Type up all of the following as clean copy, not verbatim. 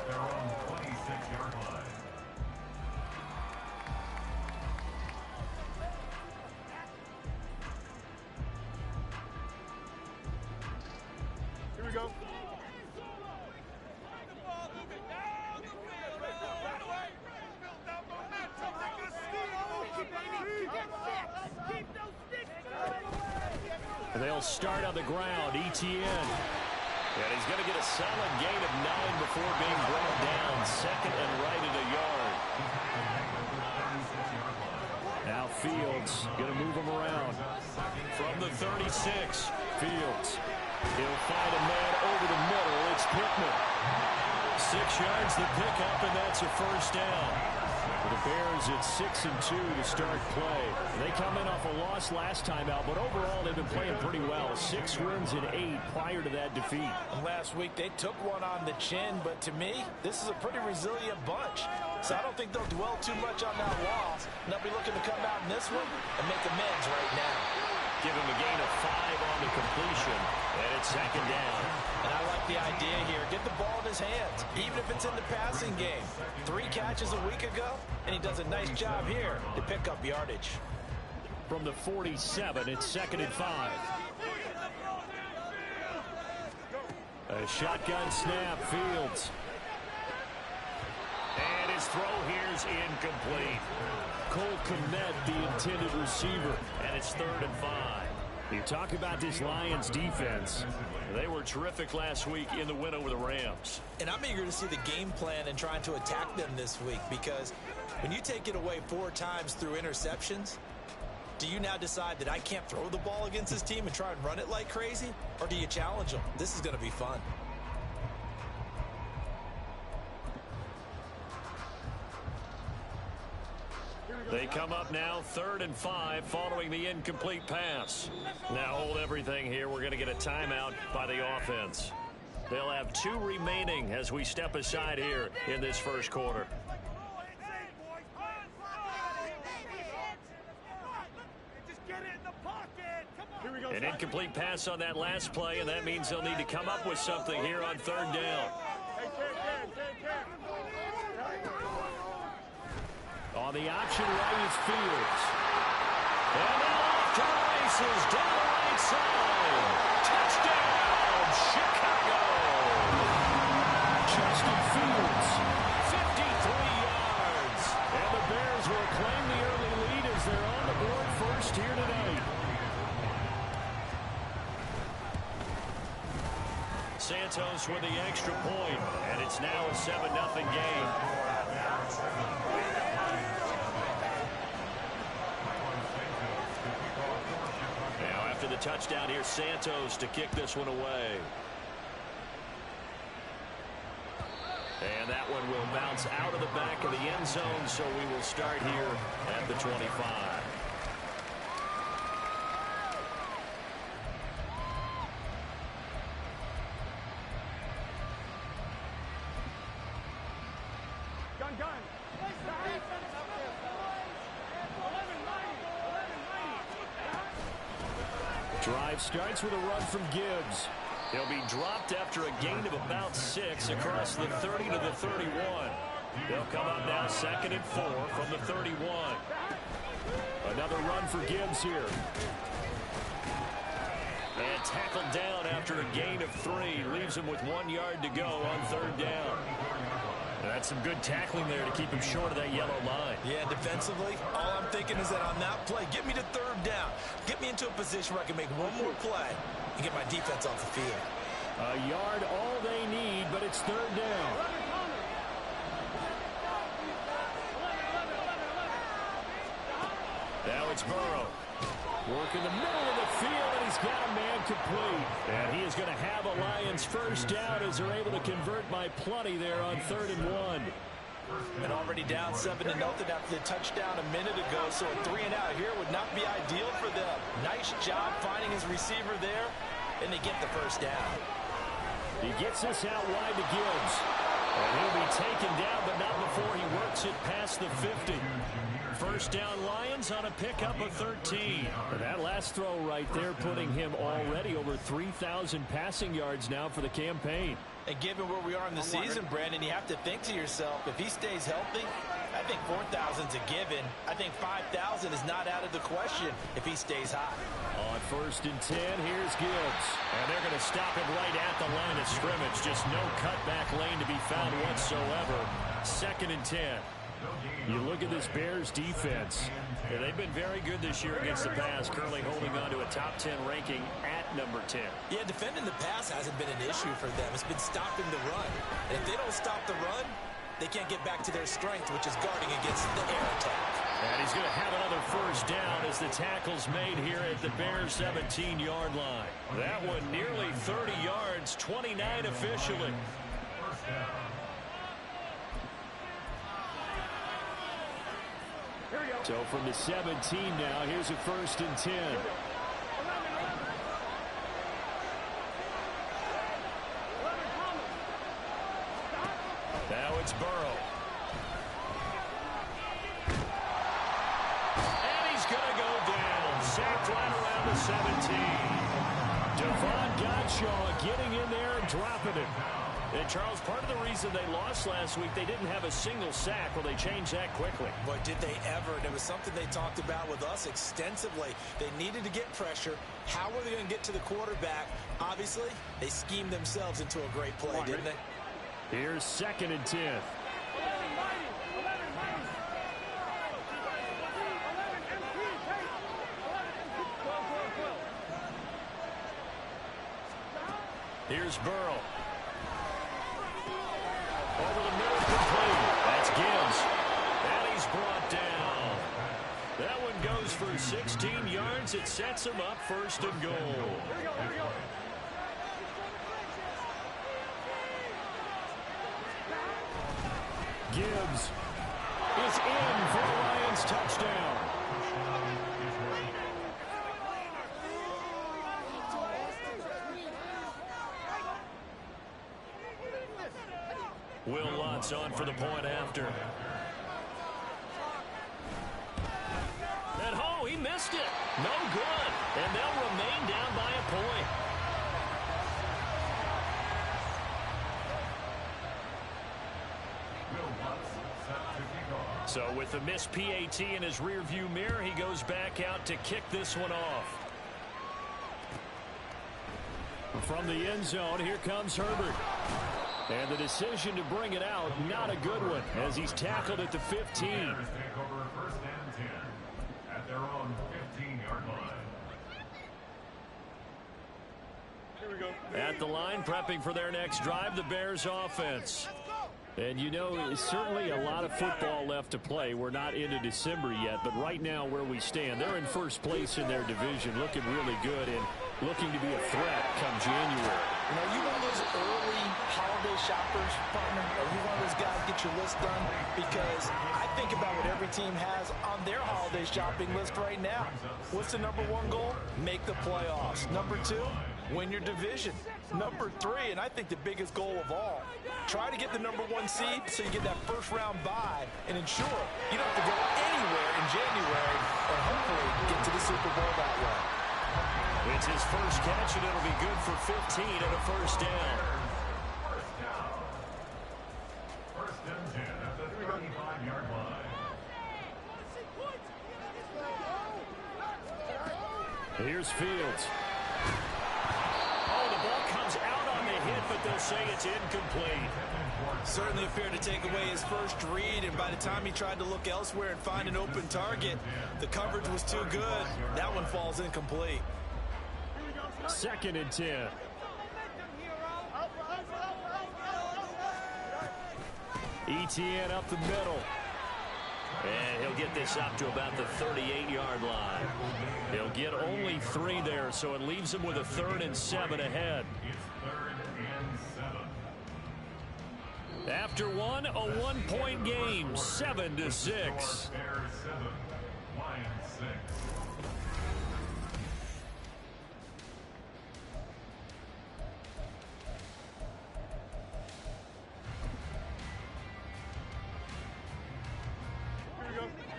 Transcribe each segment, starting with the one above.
their own 26-yard line. Here we go. They'll start on the ground. ETN. And he's going to get a solid gain of 9 before being brought down. Second and right at a yard. Now Fields going to move him around. From the 36, Fields. He'll find a man over the middle. It's Pittman. 6 yards the pickup, and that's a first down. The Bears at 6-2 to start play. They come in off a loss last time out, but overall they've been playing pretty well. 6 wins in 8 prior to that defeat. Last week they took one on the chin, but to me, this is a pretty resilient bunch. So I don't think they'll dwell too much on that loss. They'll be looking to come out in this one and make amends right now. Give him a gain of 5 on the completion, and it's second down. And I like the idea here. Get the ball in his hands, even if it's in the passing game. 3 catches a week ago, and he does a nice job here to pick up yardage. From the 47, it's second and 5. A shotgun snap, Fields. And his throw here's incomplete. Cole Kmet, the intended receiver, and it's third and 5. You talk about this Lions defense. They were terrific last week in the win over the Rams. And I'm eager to see the game plan and trying to attack them this week, because when you take it away 4 times through interceptions, do you now decide that I can't throw the ball against this team and try and run it like crazy? Or do you challenge them? This is going to be fun. They come up now, third and 5, following the incomplete pass. Now hold everything here. We're going to get a timeout by the offense. They'll have 2 remaining as we step aside here in this first quarter. An incomplete pass on that last play, and that means they'll need to come up with something here on third down. On the option right is Fields. And now off to the races down the right side. Touchdown, Chicago! Justin Fields, 53 yards. And the Bears will claim the early lead as they're on the board first here tonight. Santos with the extra point, and it's now a 7-0 game. Now after the touchdown, here's Santos to kick this one away. And that one will bounce out of the back of the end zone, so we will start here at the 25. Drive starts with a run from Gibbs. He'll be dropped after a gain of about 6 across the 30 to the 31. They'll come up now second and 4 from the 31. Another run for Gibbs here. And tackled down after a gain of 3. Leaves him with 1 yard to go on third down. That's some good tackling there to keep him short of that yellow line. Yeah, defensively, all I'm thinking is that on that play, get me to third down. Get me into a position where I can make one more play and get my defense off the field. A yard all they need, but it's third down. Now it's Burrow. Work in the middle of the field, and he's got a man complete. And he is going to have a Lions first down as they're able to convert by plenty there on 3rd and 1. And already down 7-0 after the touchdown a minute ago, so a 3 and out here would not be ideal for them. Nice job finding his receiver there, and they get the first down. He gets this out wide to Gibbs. And he'll be taken down, but not before he works it past the 50. First down Lions on a pickup of 13. And that last throw right there putting him already over 3,000 passing yards now for the campaign. And given where we are in the season, Brandon, you have to think to yourself, if he stays healthy, I think 4,000's a given. I think 5,000 is not out of the question if he stays hot. On 1st and 10, here's Gibbs. And they're going to stop him right at the line of scrimmage. Just no cutback lane to be found whatsoever. 2nd and 10. You look at this Bears defense. Yeah, they've been very good this year against the pass, currently holding on to a top 10 ranking at number 10. Yeah, defending the pass hasn't been an issue for them. It's been stopping the run. And if they don't stop the run, they can't get back to their strength, which is guarding against the air attack. And he's going to have another 1st down as the tackle's made here at the Bears' 17-yard line. That one nearly 30 yards, 29 officially. First down. So from the 17 now, here's a 1st and 10. Now it's Burrow. And he's going to go down. Sacked right around the 17. Devon Godshaw getting in there and dropping it. And, Charles, part of the reason they lost last week, they didn't have a single sack. Well, they changed that quickly. But did they ever? And it was something they talked about with us extensively. They needed to get pressure. How were they going to get to the quarterback? Obviously, they schemed themselves into a great play, didn't they? Here's 2nd and 10. Here's Burrow. Over the middle, complete. That's Gibbs. And he's brought down. That one goes for 16 yards. It sets him up 1st and goal. Here we go. Gibbs is in for the Lions touchdown. Will Lutz on for the point after. And oh, he missed it. No good. And they'll remain down by a point. So with the missed PAT in his rearview mirror, he goes back out to kick this one off. From the end zone, here comes Herbert. And the decision to bring it out, not a good one, as he's tackled at the 15. Take over 1st and 10 at their own 15-yard line. Here we go. At the line, prepping for their next drive, the Bears offense. And you know, it's certainly a lot of football left to play. We're not into December yet, but right now where we stand, they're in 1st place in their division, looking really good and looking to be a threat come January. You know, you one of those early holiday shoppers, partner? Are you one of those guys get your list done? Because I think about what every team has on their holiday shopping list right now. What's the #1 goal? Make the playoffs. #2, win your division. #3, and I think the biggest goal of all, try to get the #1 seed so you get that 1st round bye and ensure you don't have to go anywhere in January and hopefully get to the Super Bowl that way. It's his 1st catch, and it'll be good for 15 and a 1st down. First down. 1st and 10 at the 35-yard line. Here's Fields. Oh, the ball comes out on the hit, but they'll say it's incomplete. Certainly appeared to take away his 1st read, and by the time he tried to look elsewhere and find an open target, the coverage was too good. That one falls incomplete. 2nd and 10. ETN up the middle. And he'll get this up to about the 38-yard line. He'll get only 3 there, so it leaves him with a 3rd and 7 ahead. It's 3rd and 7. After one, a 1-point game, 7-6. Bears 7, Lions 6.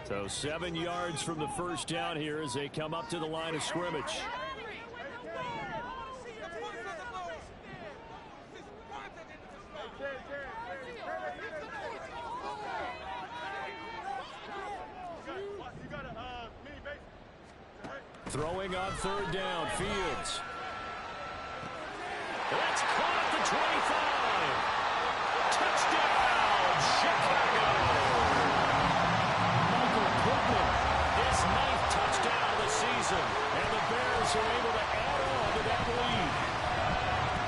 So 7 yards from the 1st down here as they come up to the line of scrimmage. Throwing on third down, Fields. That's caught at the 25. Touchdown, Chicago. Michael Pittman, his 9th touchdown of the season. And the Bears are able to add on to that lead.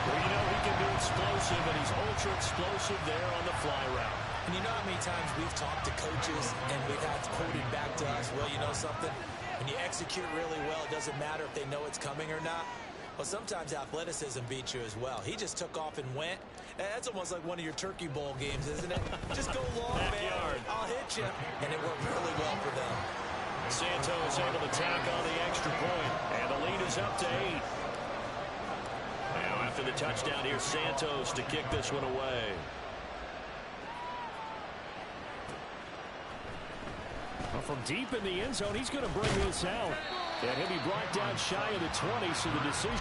Well, you know, he can be explosive, and he's ultra explosive there on the fly route. And you know how many times we've talked to coaches and we've had quoted back to us, well, you know something? When you execute really well, it doesn't matter if they know it's coming or not. Well, sometimes athleticism beats you as well. He just took off and went. And that's almost like one of your Turkey Bowl games, isn't it? Just go long, man. I'll hit you. And it worked really well for them. Santos able to tack on the extra point. And the lead is up to 8. Now after the touchdown, here's Santos to kick this one away. Well, from deep in the end zone, he's going to bring this out. And he'll be brought down shy of the 20, so the decision.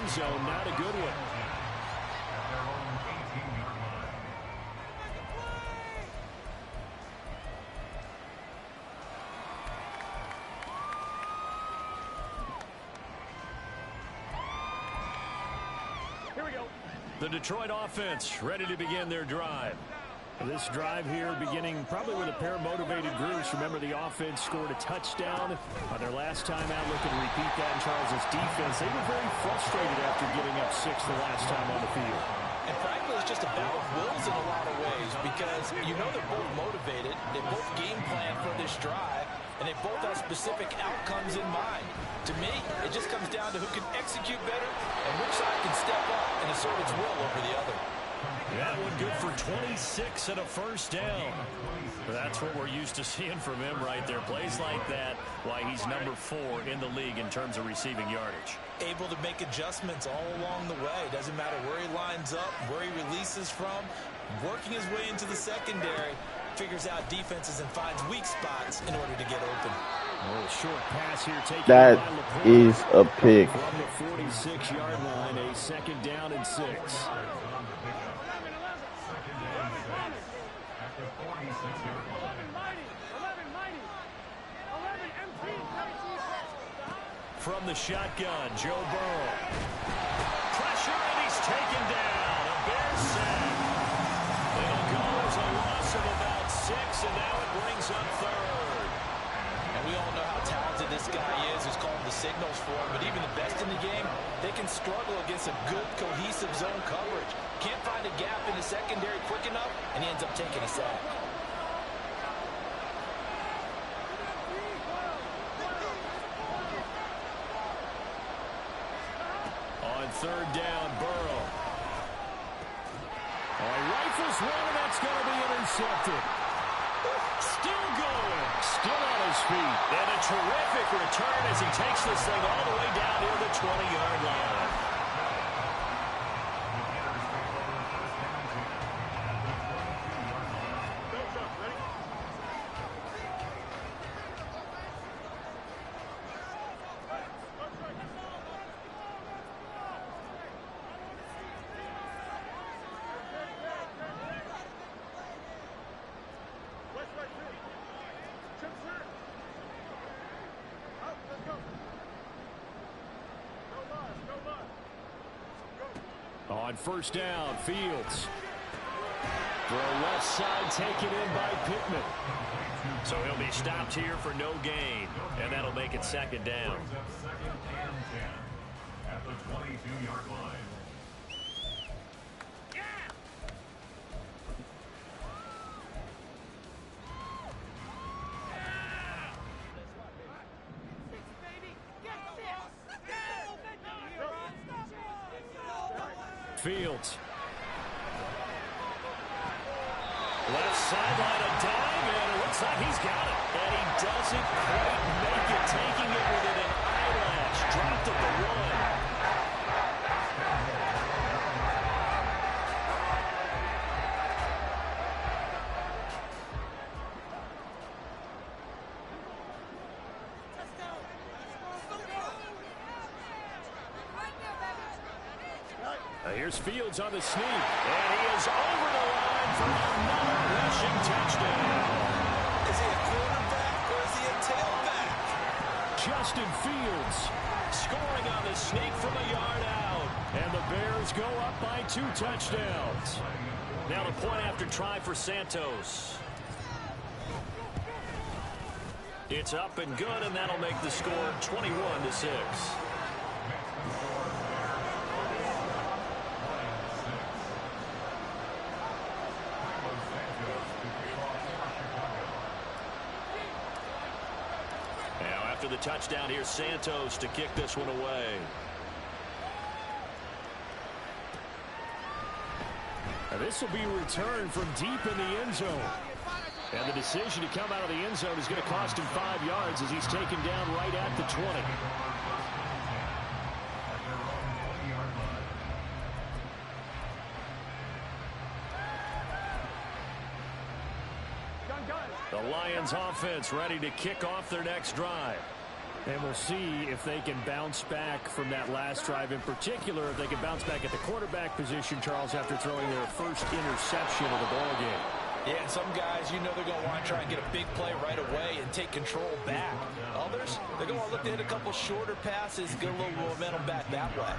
Zone, not a good one. Here we go. The Detroit offense ready to begin their drive. This drive here beginning probably with a pair of motivated groups. Remember, the offense scored a touchdown on their last time out. Looking to repeat that in Charles' defense. They were very frustrated after giving up 6 the last time on the field. And frankly, it's just a battle of wills in a lot of ways because you know they're both motivated. They both game plan for this drive, and they both have specific outcomes in mind. To me, it just comes down to who can execute better and which side can step up and assert its will over the other. That one good for 26 and a first down. That's what we're used to seeing from him right there. Plays like that, why he's number 4 in the league in terms of receiving yardage. Able to make adjustments all along the way. Doesn't matter where he lines up, where he releases from. Working his way into the secondary. Figures out defenses and finds weak spots in order to get open. A little short pass here. That is a pick. From the 46-yard line, a 2nd down and 6. From the shotgun, Joe Burrow. Pressure, and he's taken down. A Bears sack. It'll go as a loss of about 6, and now it brings up 3rd. And we all know how talented this guy is, who's calling the signals for him. But even the best in the game, they can struggle against a good, cohesive zone coverage. Can't find a gap in the secondary quick enough, and he ends up taking a sack. On 3rd down, Burrow. Rifles one, and that's going to be intercepted. Still going. Still on his feet. And a terrific return as he takes this thing all the way down near the 20-yard line. On 1st down, Fields. For a left side taken in by Pittman. So he'll be stopped here for no gain. And that'll make it 2nd down. Second and 10 at the 22-yard line. Fields. Left sideline, a dive, and Looks like he's got it. And he doesn't quite make it, taking it within an eyelash. Dropped at the 1. Here's Fields on the sneak, and he is over the line for another rushing touchdown. Is he a quarterback or is he a tailback? Justin Fields scoring on the sneak from a yard out, and the Bears go up by 2 touchdowns. Now the point after try for Santos. It's up and good, and that'll make the score 21-6. After the touchdown, here's Santos to kick this one away. Now this will be returned from deep in the end zone. And the decision to come out of the end zone is going to cost him 5 yards as he's taken down right at the 20. The Lions offense ready to kick off their next drive. And we'll see if they can bounce back from that last drive, in particular, if they can bounce back at the quarterback position, Charles, after throwing their first interception of the ballgame. Yeah, and some guys, you know they're going to want to try and get a big play right away and take control back. Others, they're going to look to hit a couple shorter passes, get a little momentum back that way.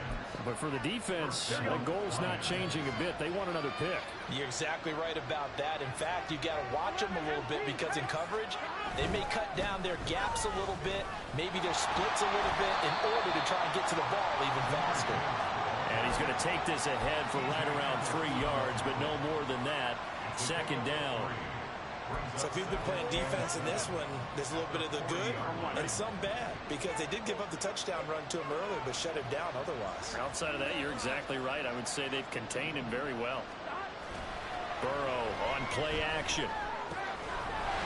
But for the defense, the goal's not changing a bit. They want another pick. You're exactly right about that. In fact, you got to watch them a little bit because in coverage, they may cut down their gaps a little bit, maybe their splits a little bit in order to try and get to the ball even faster. And he's going to take this ahead for right around 3 yards, but no more than that. Second down. So if you've been playing defense in this one, there's a little bit of the good and some bad, because they did give up the touchdown run to him earlier, but shut him down otherwise. Outside of that, you're exactly right. I would say they've contained him very well. Burrow on play action.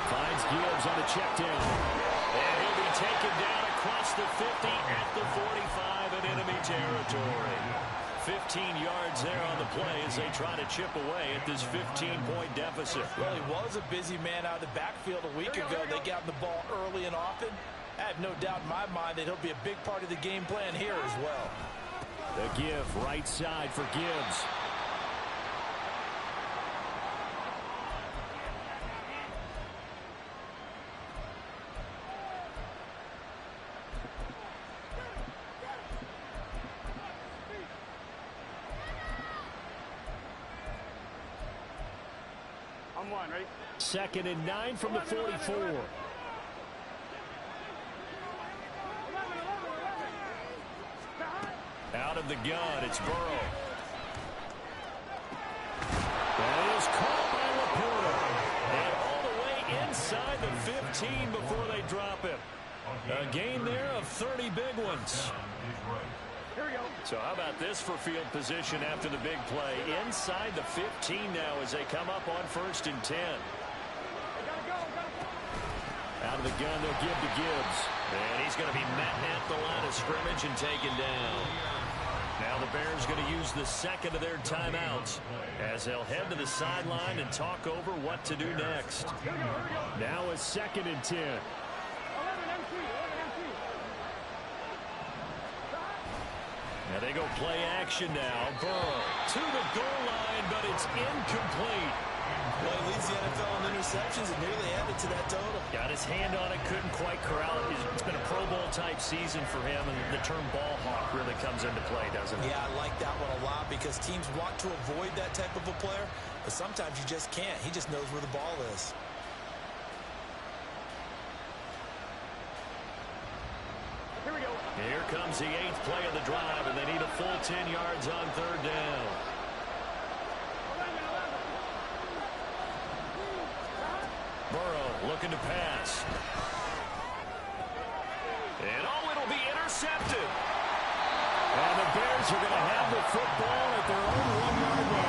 Finds Gibbs on a check down. And he'll be taken down across the 50 at the 45 in enemy territory. 15 yards there on the play as they try to chip away at this 15-point deficit. Well, he was a busy man out of the backfield a week ago. They got the ball early and often. I have no doubt in my mind that he'll be a big part of the game plan here as well. The give right side for Gibbs. Ready? 2nd and 9 from the 44. Out of the gun, it's Burrow. That is caught by Laporta. And all the way inside the 15 before they drop him. A gain there of 30 big ones. Here we go. So how about this for field position after the big play? Inside the 15 now as they come up on 1st and 10. Out of the gun, they'll give to Gibbs. And he's going to be met at the line of scrimmage and taken down. Now the Bears going to use the second of their timeouts as they'll head to the sideline and talk over what to do next. Now a 2nd and 10. Now they go play action now. Burrow to the goal line, but it's incomplete. Well, he leads the NFL in interceptions and nearly added to that total. Got his hand on it, couldn't quite corral it. It's been a Pro Bowl-type season for him, and the term ball hawk really comes into play, doesn't it? Yeah, I like that one a lot because teams want to avoid that type of a player, but sometimes you just can't. He just knows where the ball is. Here we go. Here comes the 8th play of the drive, and they need a full 10 yards on 3rd down. Burrow looking to pass. And it'll be intercepted. And the Bears are going to have the football at their own 1-yard line.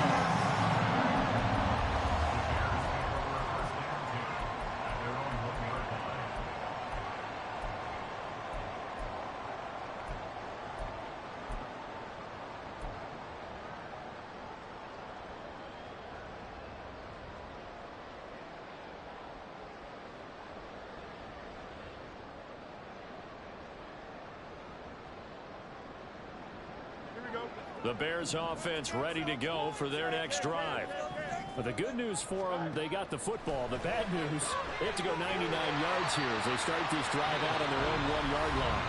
The Bears offense ready to go for their next drive. But the good news for them, they got the football. The bad news, they have to go 99 yards here as they start this drive out on their own 1-yard line.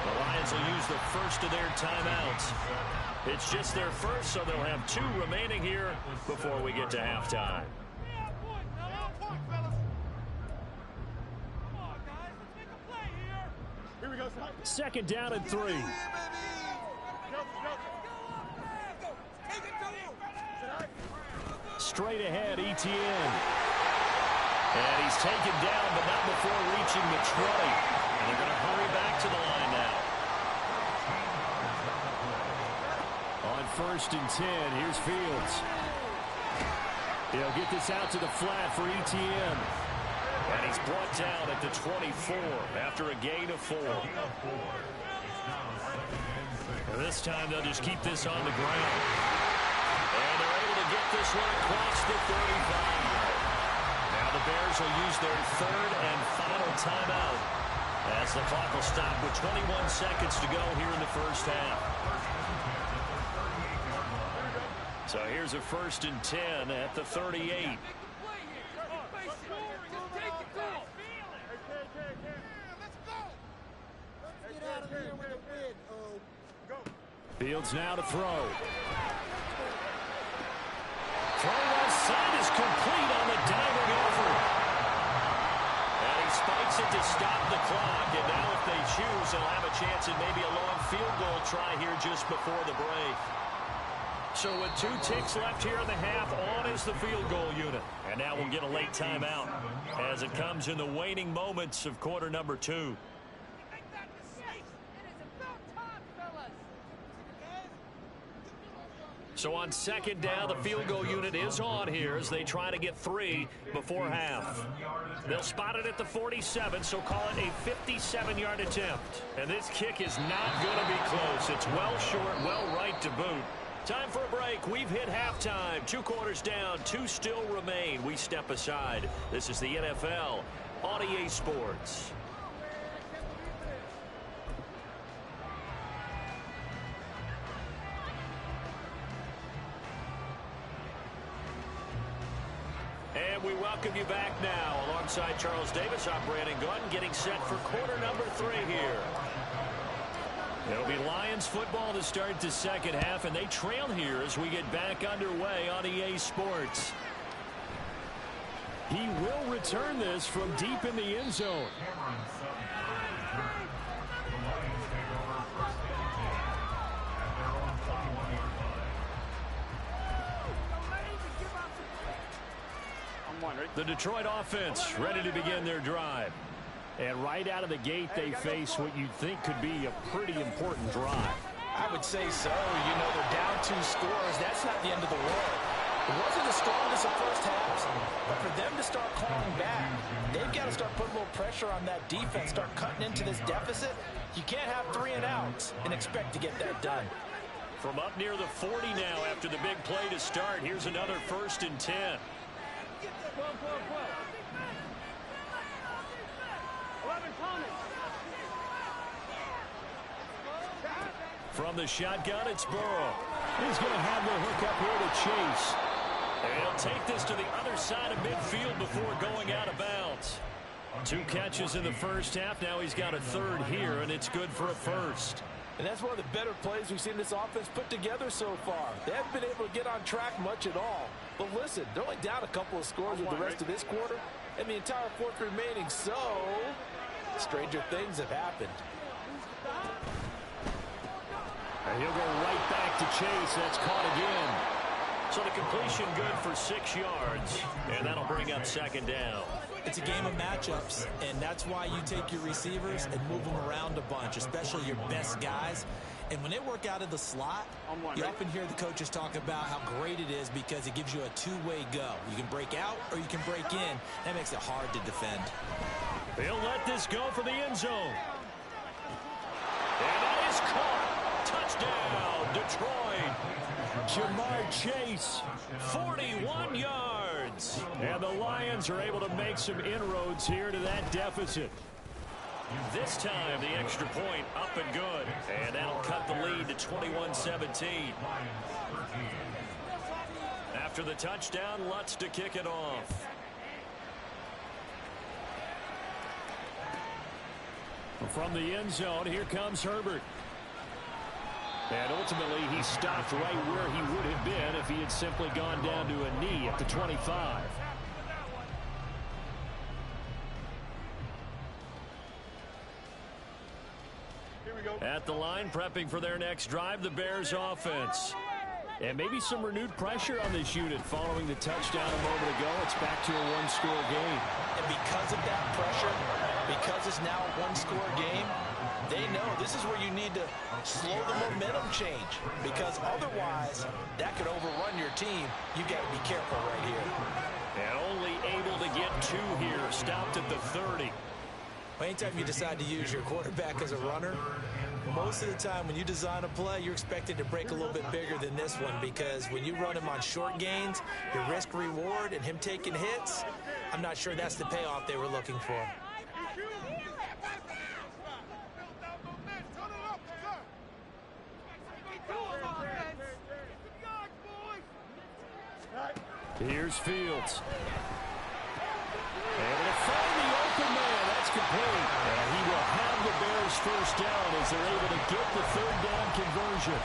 The Lions will use the first of their timeouts. It's just their first, so they'll have 2 remaining here before we get to halftime. Here we go, son. Second down and 3. Straight ahead, Etienne. And he's taken down, but not before reaching the 20. And they're going to hurry back to the line now. On 1st and 10, here's Fields. He'll get this out to the flat for Etienne. And he's brought down at the 24 after a gain of 4. And this time they'll just keep this on the ground. And they're able to get this one across the 35. Now the Bears will use their 3rd and final timeout as the clock will stop with 21 seconds to go here in the first half. So here's a 1st and 10 at the 38. Fields now to throw. Throw left side is complete on the diving effort. And he spikes it to stop the clock. And now if they choose, they'll have a chance at maybe a long field goal try here just before the break. So with 2 ticks left here in the half, on is the field goal unit. And now we'll get a late timeout as it comes in the waning moments of quarter number 2. So on 2nd down, the field goal unit is on here as they try to get 3 before half. They'll spot it at the 47, so call it a 57-yard attempt. And this kick is not going to be close. It's well short, well right to boot. Time for a break. We've hit halftime. 2 quarters down, 2 still remain. We step aside. This is the NFL on EA Sports. And we welcome you back now. Alongside Charles Davis, I'm Brandon Gunn, getting set for quarter number 3 here. It'll be Lions football to start the second half, and they trail here as we get back underway on EA Sports. He will return this from deep in the end zone. The Detroit offense ready to begin their drive. And right out of the gate, they face what you'd think could be a pretty important drive. I would say so. You know, they're down 2 scores. That's not the end of the world. It wasn't the strongest of first halves, but for them to start clawing back, they've got to start putting a little pressure on that defense, start cutting into this deficit. You can't have 3 and outs and expect to get that done. From up near the 40 now after the big play to start, here's another 1st and 10. From the shotgun, it's Burrow. He's going to have the hook up here to Chase. And he'll take this to the other side of midfield before going out of bounds. 2 catches in the first half. Now he's got a 3rd here, and it's good for a 1st. And that's one of the better plays we've seen this offense put together so far. They haven't been able to get on track much at all. But listen, they're only down a couple of scores with the rest of this quarter and the entire 4th remaining. So, stranger things have happened. And he'll go right back to Chase. That's caught again. So the completion good for 6 yards. And that'll bring up 2nd down. It's a game of matchups, and that's why you take your receivers and move them around a bunch, especially your best guys. And when they work out of the slot, you often hear the coaches talk about how great it is because it gives you a 2-way go. You can break out or you can break in. That makes it hard to defend. They'll let this go for the end zone. And that is caught. Touchdown, Detroit. Jamar Chase, 41 yards. And the Lions are able to make some inroads here to that deficit. This time, the extra point up and good. And that'll cut the lead to 21-17. After the touchdown, Lutz to kick it off. From the end zone, here comes Herbert. And ultimately, he stopped right where he would have been if he had simply gone down to a knee at the 25. At the line, prepping for their next drive, the Bears offense. And maybe some renewed pressure on this unit following the touchdown a moment ago. It's back to a one-score game. And because of that pressure, because it's now a one-score game, they know this is where you need to slow the momentum change, because otherwise that could overrun your team. You got to be careful right here. And only able to get 2 here. Stopped at the 30. Anytime you decide to use your quarterback as a runner, most of the time when you design a play, you're expected to break a little bit bigger than this one, because when you run him on short gains, your risk reward and him taking hits, I'm not sure that's the payoff they were looking for. Here's Fields. Able to find the open man. That's complete. And he will have the Bears first down as they're able to get the third down conversion.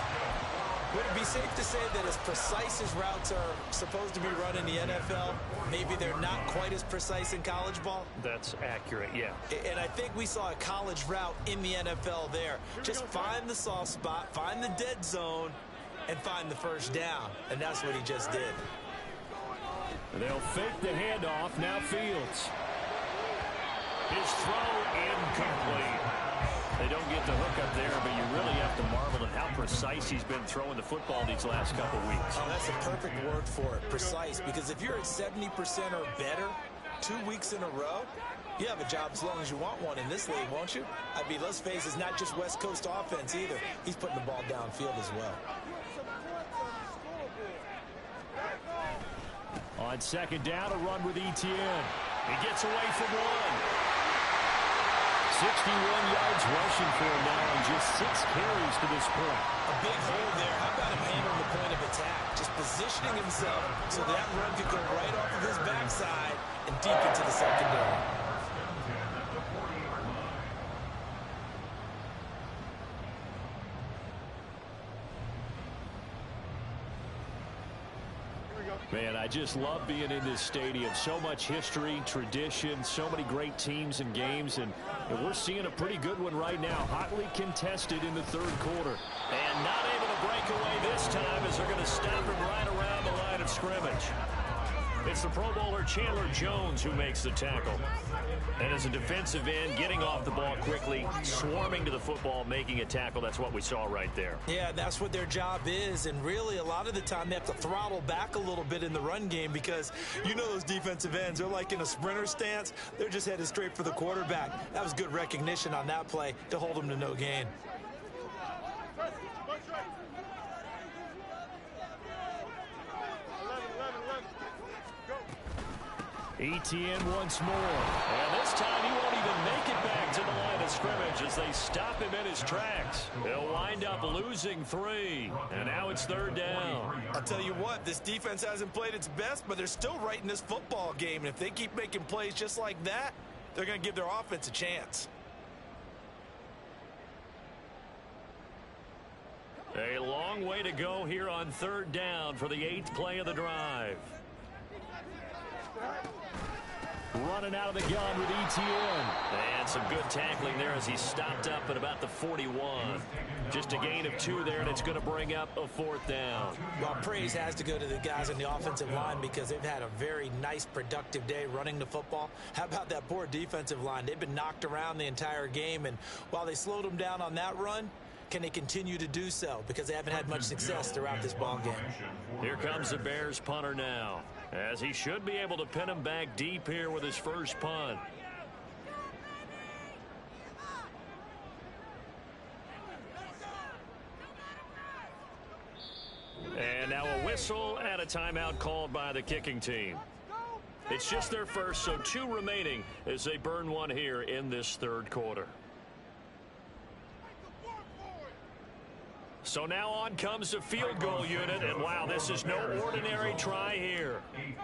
Would it be safe to say that as precise as routes are supposed to be run in the NFL, maybe they're not quite as precise in college ball? That's accurate, yeah. And I think we saw a college route in the NFL there. Just find the soft spot, find the dead zone, and find the first down. And that's what he just did. They'll fake the handoff. Now Fields. His throw incomplete. They don't get the hook up there, but you really have to marvel at how precise he's been throwing the football these last couple weeks. Oh, that's a perfect word for it, precise, because if you're at 70% or better 2 weeks in a row, you have a job as long as you want one in this league, won't you? I mean, let's face it, it's not just West Coast offense either. He's putting the ball downfield as well. On second down, a run with Etienne. He gets away from one. 61 yards rushing for him now and just 6 carries to this point. A big hole there. How about him handling the point of attack? Just positioning himself so that run could go right off of his backside and deep into the secondary. Man, I just love being in this stadium. So much history, tradition, so many great teams and games, and we're seeing a pretty good one right now. Hotly contested in the third quarter. And not able to break away this time as they're going to stop him right around the line of scrimmage. It's the Pro Bowler Chandler Jones who makes the tackle. And as a defensive end, getting off the ball quickly, swarming to the football, making a tackle, that's what we saw right there. Yeah, that's what their job is, and really a lot of the time they have to throttle back a little bit in the run game, because you know those defensive ends, they're like in a sprinter stance. They're just headed straight for the quarterback. That was good recognition on that play to hold them to no gain. Etienne once more. And this time he won't even make it back to the line of scrimmage as they stop him in his tracks. He'll wind up losing 3. And now it's third down. I'll tell you what, this defense hasn't played its best, but they're still right in this football game. And if they keep making plays just like that, they're going to give their offense a chance. A long way to go here on third down for the 8th play of the drive. Running out of the gun with Etienne. And some good tackling there as he stopped up at about the 41. Just a gain of 2 there, and it's going to bring up a 4th down. Well, praise has to go to the guys on the offensive line, because they've had a very nice, productive day running the football. How about that poor defensive line? They've been knocked around the entire game, and while they slowed them down on that run, can they continue to do so? Because they haven't had much success throughout this ball game. Here comes the Bears punter now, as he should be able to pin him back deep here with his first punt. And now a whistle and a timeout called by the kicking team. It's just their first, so 2 remaining as they burn one here in this third quarter. So now on comes the field goal unit, and wow, this is no ordinary try here.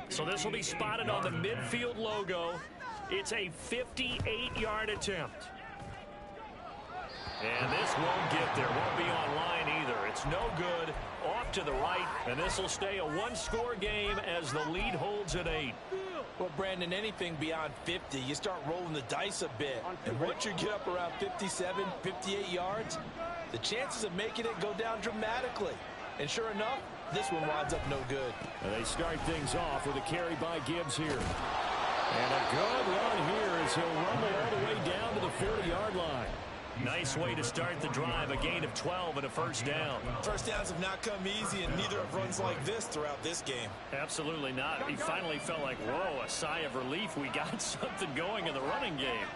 So this will be spotted on the midfield logo. It's a 58-yard attempt. And this won't get there, won't be online either. It's no good, off to the right, and this will stay a 1-score game as the lead holds at 8. Well, Brandon, anything beyond 50, you start rolling the dice a bit. And once you get up around 57, 58 yards, the chances of making it go down dramatically. And sure enough, this one winds up no good. And they start things off with a carry by Gibbs here. And a good run here as he'll rumble all the way down to the 40-yard line. Nice way to start the drive, a gain of 12 and a first down. First downs have not come easy, and neither have runs like this throughout this game. Absolutely not. He finally felt like, whoa, a sigh of relief. We got something going in the running game.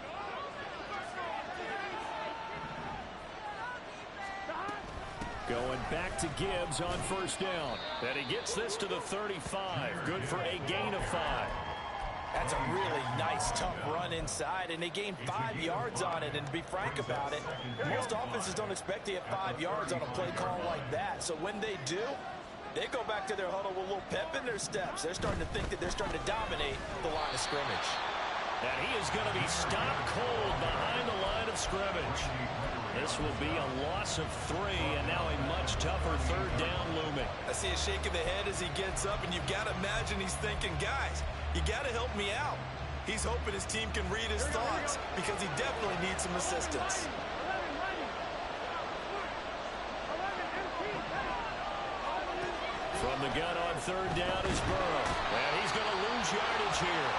Going back to Gibbs on first down. And he gets this to the 35. Good for a gain of 5. That's a really nice, tough run inside, and they gained 5 yards on it. And to be frank about it, most offenses don't expect to get 5 yards on a play call like that. So when they do, they go back to their huddle with a little pep in their steps. They're starting to think that they're starting to dominate the line of scrimmage. And he is going to be stopped cold behind the line of scrimmage. This will be a loss of 3, and now a much tougher third down looming. I see a shake of the head as he gets up, and you've got to imagine he's thinking, guys, you got to help me out. He's hoping his team can read his thoughts because he definitely needs some assistance. From the gun on third down is Burrow. And he's going to lose yardage here.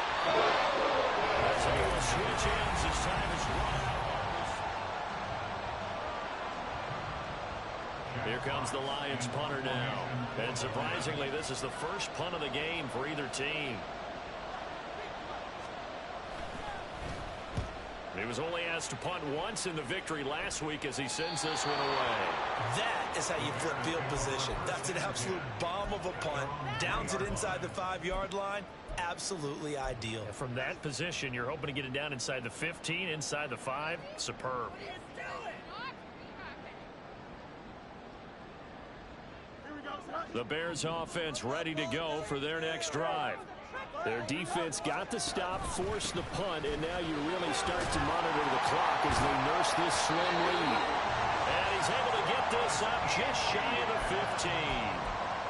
As he will switch ends as time is run. Here comes the Lions punter now. And surprisingly, this is the first punt of the game for either team. He was only asked to punt once in the victory last week as he sends this one away. That is how you flip field position. That's an absolute bomb of a punt. Downs it inside the 5-yard line. Absolutely ideal. From that position, you're hoping to get it down inside the 15, inside the 5. Superb. The Bears offense ready to go for their next drive. Their defense got the stop, forced the punt, and now you really start to monitor the clock as they nurse this slim lead. And he's able to get this up just shy of the 15.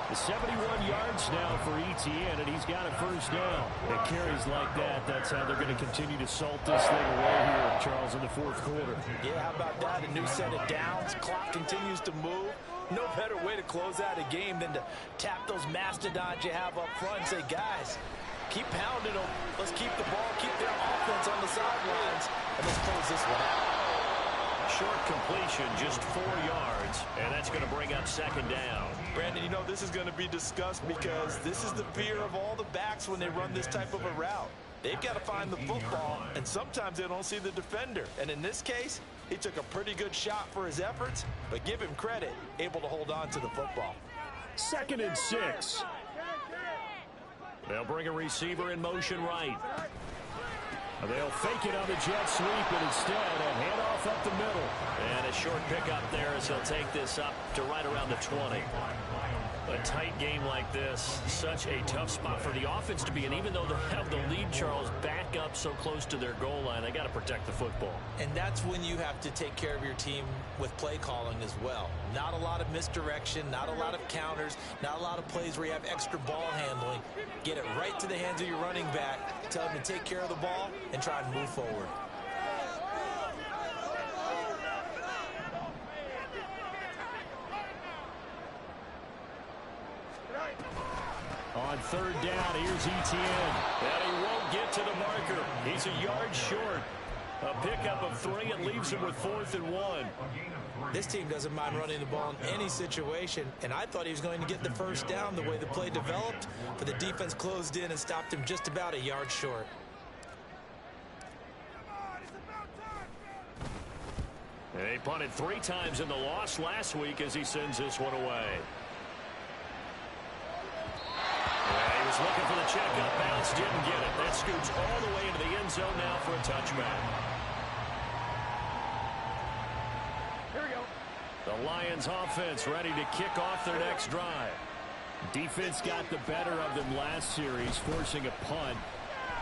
The 71 yards now for ETN, and he's got a first down. It carries like that. That's how they're going to continue to salt this thing away here, Charles, in the fourth quarter. Yeah, how about that? A new set of downs. Clock continues to move. No better way to close out a game than to tap those mastodons you have up front and say, guys, keep pounding them. Let's keep the ball, keep their offense on the sidelines, and let's close this one out. Short completion, just 4 yards, and that's going to bring up second down. Brandon, you know this is going to be discussed because this is the fear of all the backs when they run this type of a route. They've got to find the football, and sometimes they don't see the defender. And in this case, he took a pretty good shot for his efforts, but give him credit, able to hold on to the football. 2nd and 6. They'll bring a receiver in motion right. They'll fake it on the jet sweep, and instead a handoff up the middle. And a short pickup there as he'll take this up to right around the 20. A tight game like this, such a tough spot for the offense to be in. Even though they have the lead, Charles, back up so close to their goal line, they got to protect the football. And that's when you have to take care of your team with play calling as well. Not a lot of misdirection, not a lot of counters, not a lot of plays where you have extra ball handling. Get it right to the hands of your running back, tell him to take care of the ball, and try and move forward. On third down, here's ETN. And he won't get to the marker. He's a yard short. A pickup of 3 and leaves him with 4th and 1. This team doesn't mind running the ball in any situation, and I thought he was going to get the first down the way the play developed, but the defense closed in and stopped him just about a yard short. And he punted 3 times in the loss last week as he sends this one away. He was Fields looking for the checkup bounce. Didn't get it. That scoots all the way into the end zone now for a touchback. Here we go. The Lions offense ready to kick off their next drive. Defense got the better of them last series, forcing a punt.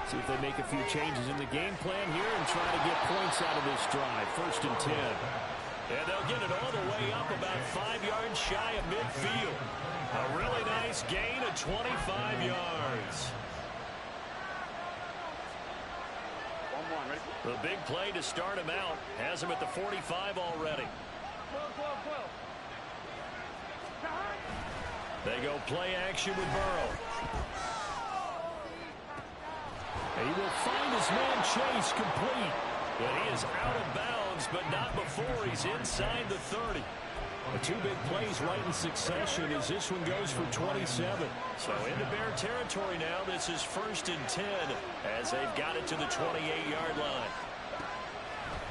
See if they make a few changes in the game plan here and try to get points out of this drive. 1st and 10. And they'll get it all the way up about 5 yards shy of midfield. A really nice gain of 25 yards. 1-1, ready? The big play to start him out has him at the 45 already. 12. They go play action with Burrow. And he will find his man Chase complete. But he is out of bounds, but not before he's inside the 30. The 2 big plays right in succession as this one goes for 27. So into Bear territory now. This is 1st and 10 as they've got it to the 28-yard line.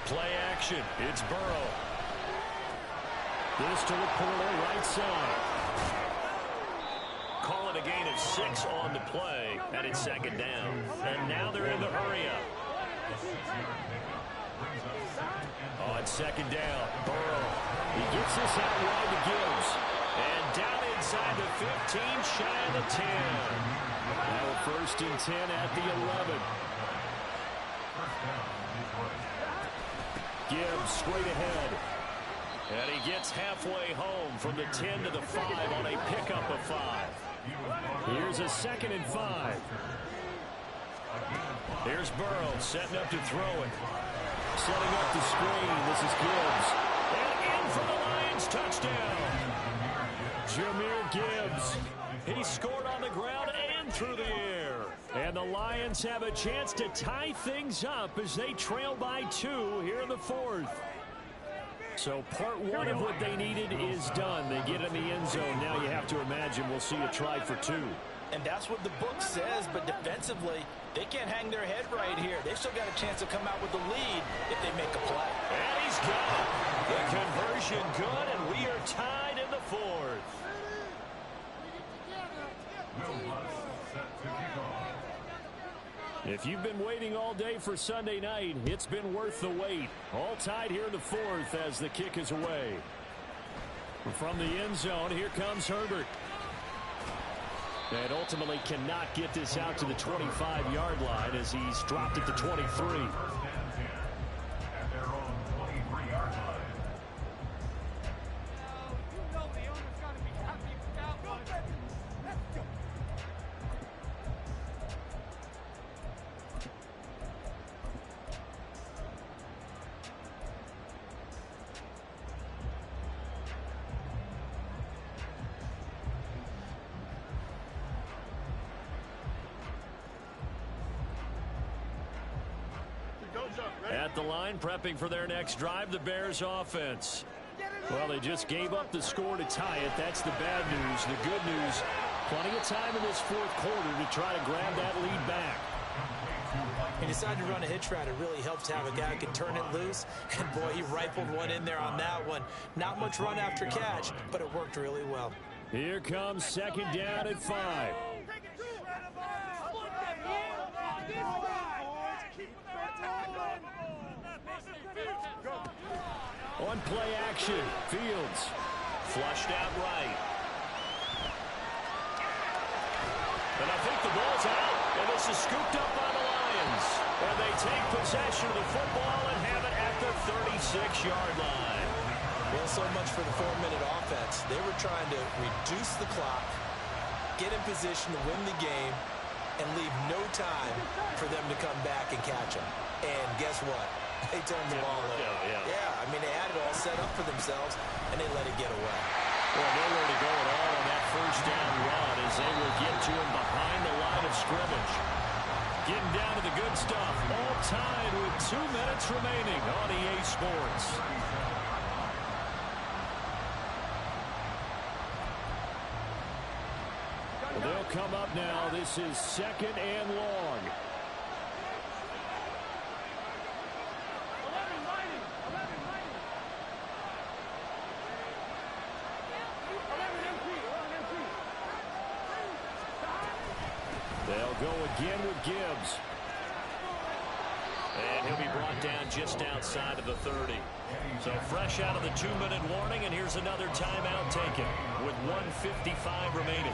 Play action. It's Burrow. This to Laporta, right side. Calling a gain of 6 on the play, and it's 2nd down. And now they're in the hurry-up. On 2nd down, Burrow. He gets this out wide to Gibbs. And down inside the 15, shy of the 10. Now 1st and 10 at the 11. Gibbs straight ahead. And he gets halfway home from the 10 to the 5 on a pickup of 5. Here's a 2nd and 5. Here's Burrow setting up to throw it. Setting up the screen. This is Gibbs. And in for the Lions. Touchdown. Jahmyr Gibbs. He scored on the ground and through the air. And the Lions have a chance to tie things up as they trail by 2 here in the 4th. So part 1 of what they needed is done. They get in the end zone. Now you have to imagine we'll see a try for 2. And that's what the book says, but defensively, they can't hang their head right here. They've still got a chance to come out with the lead if they make a play. And he's got it. The conversion good, and we are tied in the 4th. If you've been waiting all day for Sunday night, it's been worth the wait. All tied here in the 4th as the kick is away. From the end zone, here comes Herbert. And ultimately cannot get this out to the 25-yard line as he's dropped at the 23. At the line, prepping for their next drive, the Bears offense. Well, they just gave up the score to tie it. That's the bad news. The good news, plenty of time in this 4th quarter to try to grab that lead back. He decided to run a hitch route. It really helps to have a guy who can turn it loose. And, boy, he rifled one in there on that one. Not much run after catch, but it worked really well. Here comes 2nd down at 5. On play action, Fields flushed out right. And I think the ball's out, and this is scooped up by the Lions. And they take possession of the football and have it at the 36-yard line. Well, so much for the 4-minute offense. They were trying to reduce the clock, get in position to win the game, and leave no time for them to come back and catch them. And guess what? They turned the ball over. Yeah, I mean, they had it all set up for themselves, and they let it get away. Well, nowhere to go at all on that 1st down run as they will get to him behind the line of scrimmage. Getting down to the good stuff. All tied with 2 minutes remaining on EA Sports. Well, they'll come up now. This is 2nd and long. They'll go again with Gibbs. And he'll be brought down just outside of the 30. So fresh out of the 2-minute warning, and here's another timeout taken with 1:55 remaining.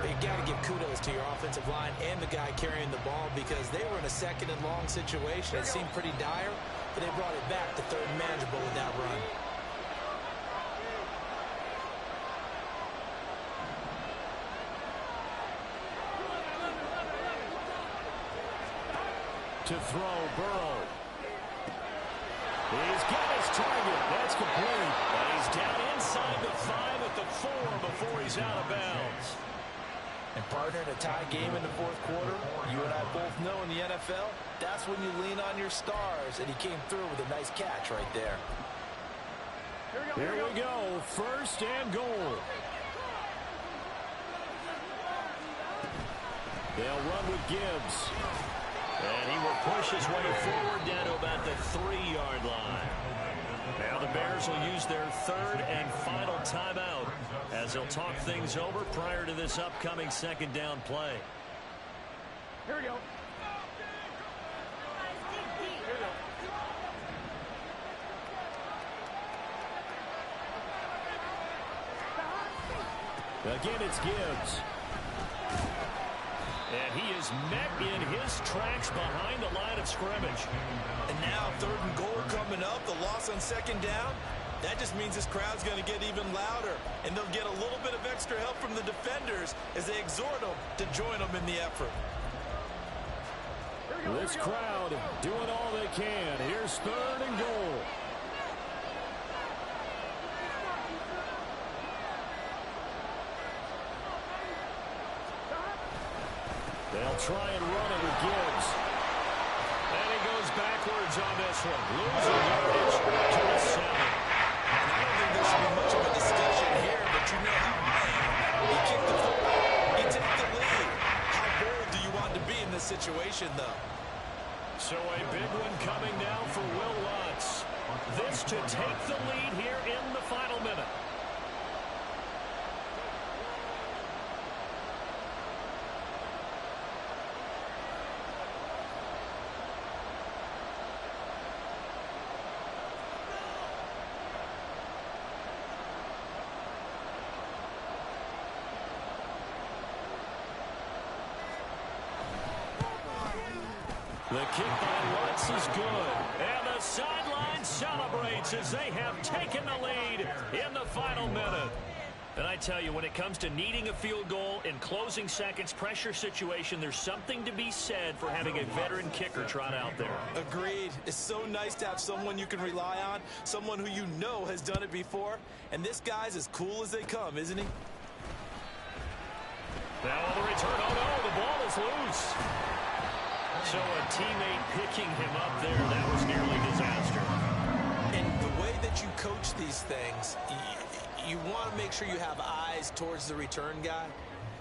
You got to give kudos to your offensive line and the guy carrying the ball because they were in a second and long situation. It seemed pretty dire, but they brought it back to third and manageable with that run. To throw, Burrow. He's got his target. That's complete. And he's down inside the 5 at the 4 before he's out of bounds. And partner, in a tie game in the fourth quarter, you and I both know in the NFL, that's when you lean on your stars, and he came through with a nice catch right there. Here we go. First and goal. They'll run with Gibbs. And he will push his way forward down to about the 3-yard line. Now the Bears will use their third and final timeout as they'll talk things over prior to this upcoming second down play. Here we go. Again, it's Gibbs. And he is met in his tracks behind the line of scrimmage. And now third and goal coming up, the loss on second down. That just means this crowd's going to get even louder. And they'll get a little bit of extra help from the defenders as they exhort them to join them in the effort. This crowd doing all they can. Here's third and goal. They'll try and run it with Gibbs. And he goes backwards on this one. Losing yardage to the 7. I don't think there should be much of a discussion here, but you know how you kick the football, you take the lead. How bold do you want to be in this situation, though? So a big one coming now for Will Lutz. This to take the lead here in the final minute. The kick by Lutz is good. And the sideline celebrates as they have taken the lead in the final minute. And I tell you, when it comes to needing a field goal in closing seconds, pressure situation, there's something to be said for having a veteran kicker trot out there. Agreed. It's so nice to have someone you can rely on, someone who you know has done it before. And this guy's as cool as they come, isn't he? Now on the return, oh no, the ball is loose. So a teammate picking him up there, that was nearly disaster. And the way that you coach these things, you want to make sure you have eyes towards the return guy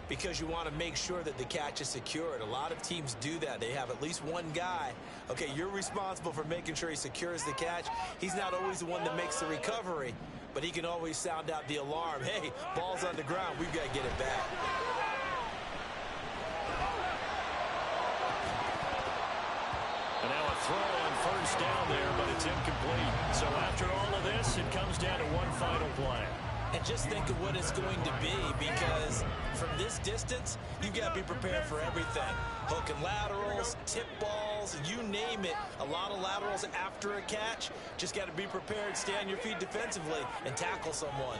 because you want to make sure that the catch is secured. A lot of teams do that. They have at least one guy. Okay, you're responsible for making sure he secures the catch. He's not always the one that makes the recovery, but he can always sound out the alarm. Hey, ball's on the ground. We've got to get it back. And now a throw on first down there, but it's incomplete. So after all of this, it comes down to one final play. And just think of what it's going to be because from this distance, you've got to be prepared for everything. Hook and laterals, tip balls, you name it. A lot of laterals after a catch. Just got to be prepared, stay on your feet defensively, and tackle someone.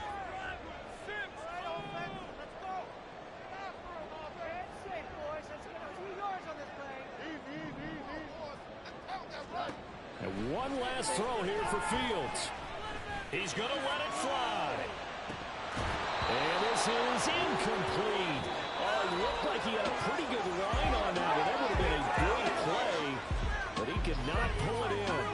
And one last throw here for Fields. He's going to let it fly. And this is incomplete. Oh, it looked like he had a pretty good line on that. That would have been a big play, but he could not pull it in.